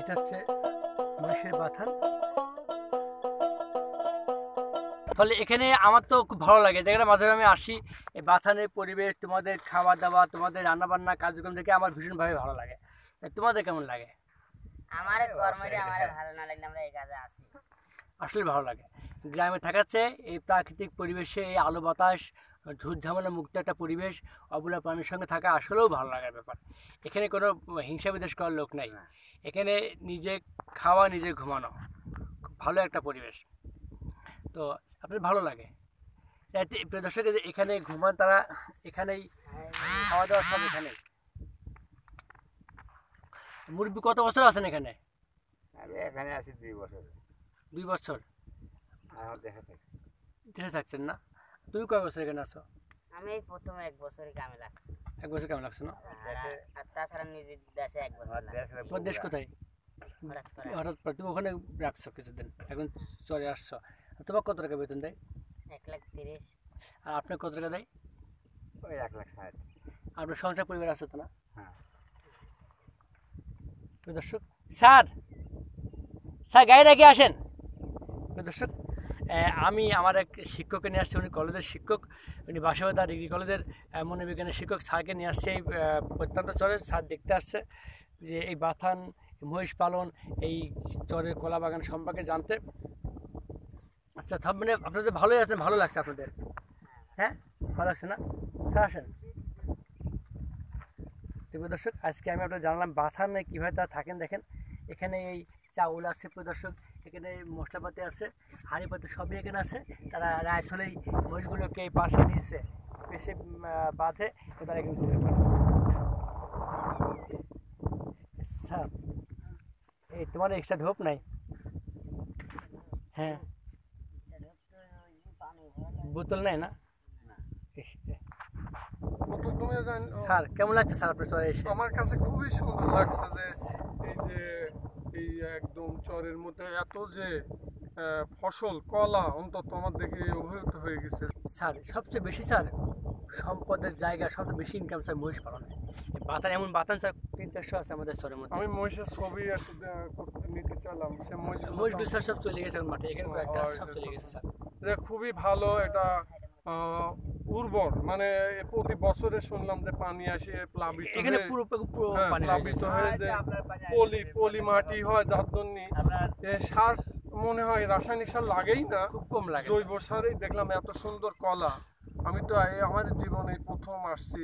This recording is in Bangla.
এটা হচ্ছে মহিষের বাথান। তাহলে এখানে আমার তো খুব ভালো লাগে, জায়গাটা মাঝে মাঝে আমি আসি। এই বাথানের পরিবেশ, তোমাদের খাওয়া দাওয়া, তোমাদের রান্নাবান্না কার্যক্রম দেখে আমার ভীষণভাবে ভালো লাগে। তোমাদের কেমন লাগে? আমার কর্মটা আমার ভালো না লাগলে আমরা এই কাজে আসি। আসলে ভালো লাগে। গ্রামে থাকাচ্ছে এই প্রাকৃতিক পরিবেশে, এই আলো বাতাস, ঝুট ঝামেলা মুক্ত একটা পরিবেশ, অবলা প্রাণীর সঙ্গে থাকা আসলেও ভালো লাগার ব্যাপার। এখানে কোনো হিংসা বিদ্বেষ করার লোক নাই। এখানে নিজে খাওয়া, নিজে ঘুমানো, খুব ভালো একটা পরিবেশ। তো আপনার ভালো লাগে। প্রিয় দর্শক, এখানে ঘুমান তারা, এখানেই খাওয়া দাওয়া সব এখানেই। মুরব্বী কত বছর আছেন এখানে? আমি এখানে আছি 2 বছর। 2 বছর আমার দেশে থাকি। দেশে থাকছেন না? তুমি কয় বছর এখানে আছো? আমি এই প্রথম 1 বছরই কামে লাগছি। 1 বছর কেমন লাগছে না? আর তাছাড়া নিজের দেশে 1 বছর আমার লাগছে। দেশে তোমার দেশ কোথায়? হঠাৎ করে তুমি ওখানে রাখছো কিছুদিন, এখন চলে আসছো। তোমার কত টাকা বেতন দেয়? 1,30,000। আর আপনার কত টাকা দেয়? ওই 1,60,000। আপনার সংসার পরিবার আছে তো না? হ্যাঁ। প্রিয় দর্শক, স্যার স্যার গাড়ি রেখে আসেন। প্রিয় দর্শক, আমি আমার এক শিক্ষককে নিয়ে আসছি। উনি কলেজের শিক্ষক, উনি বাসাবাদা ডিগ্রি কলেজের মনোবিজ্ঞানের শিক্ষক। স্যারকে নিয়ে আসছে এই প্রত্যন্ত চরে। স্যার দেখতে আসছে যে এই বাথান, মহিষ পালন, এই চরের কলা বাগান সম্পর্কে জানতে। আচ্ছা, তার মানে আপনাদের ভালোই আছেন, ভালো লাগছে আপনাদের? হ্যাঁ, ভালো লাগছে না? স্যার আসেন। প্রিয় দর্শক, আজকে আমি আপনাদের জানলাম বাথানে কীভাবে তারা থাকেন। দেখেন এখানে এই চাউল আছে, প্রিয় দর্শক, এখানে মশলাপাতি আছে, হাঁড়িপাতি সবই এখানে আছে। তারা রাত হলেই মহিষগুলোকে এই পাশে নিচ্ছে, পেশে বাঁধে, তারা এখানে তুলে পারে। স্যার, এই তোমার এক্সট্রা ঢোপ নাই? হ্যাঁ, বোতল নেই না? স্যার কেমন লাগছে স্যার আপনার চরে এসে? আমার কাছে খুবই সুন্দর লাগছে যে এই যে এই একদম চরের মধ্যে এত যে ফসল কলা অন্তত আমার দেখে অভিভূত হয়ে গেছে। স্যার সবচেয়ে বেশি স্যার সম্পদের জায়গা, সবচেয়ে বেশি ইনকাম স্যার মহিষ পালনে। বাতান, এমন বাতান স্যার 3-400 আছে আমাদের চরের মধ্যে। আমি মহিষের ছবি একটু নিতে চাইলাম, সে মহিষ দুই স্যার সব চলে গেছে মাঠে, এখানে কয়েকটা সব চলে গেছে স্যার। এটা খুবই ভালো, এটা উর্বর, মানে প্রতি বছরে শুনলাম যে পানি আসে প্লাবিত এখানে হয়ে, পুরো পুরো পানি প্লাবিত হয়ে যে পলি মাটি হয়, যার জন্য সার মনে হয় রাসায়নিক সার লাগেই না, খুব কম লাগে। জৈব সারেই দেখলাম এত সুন্দর কলা। আমি তো আমার জীবনে প্রথম আসছি।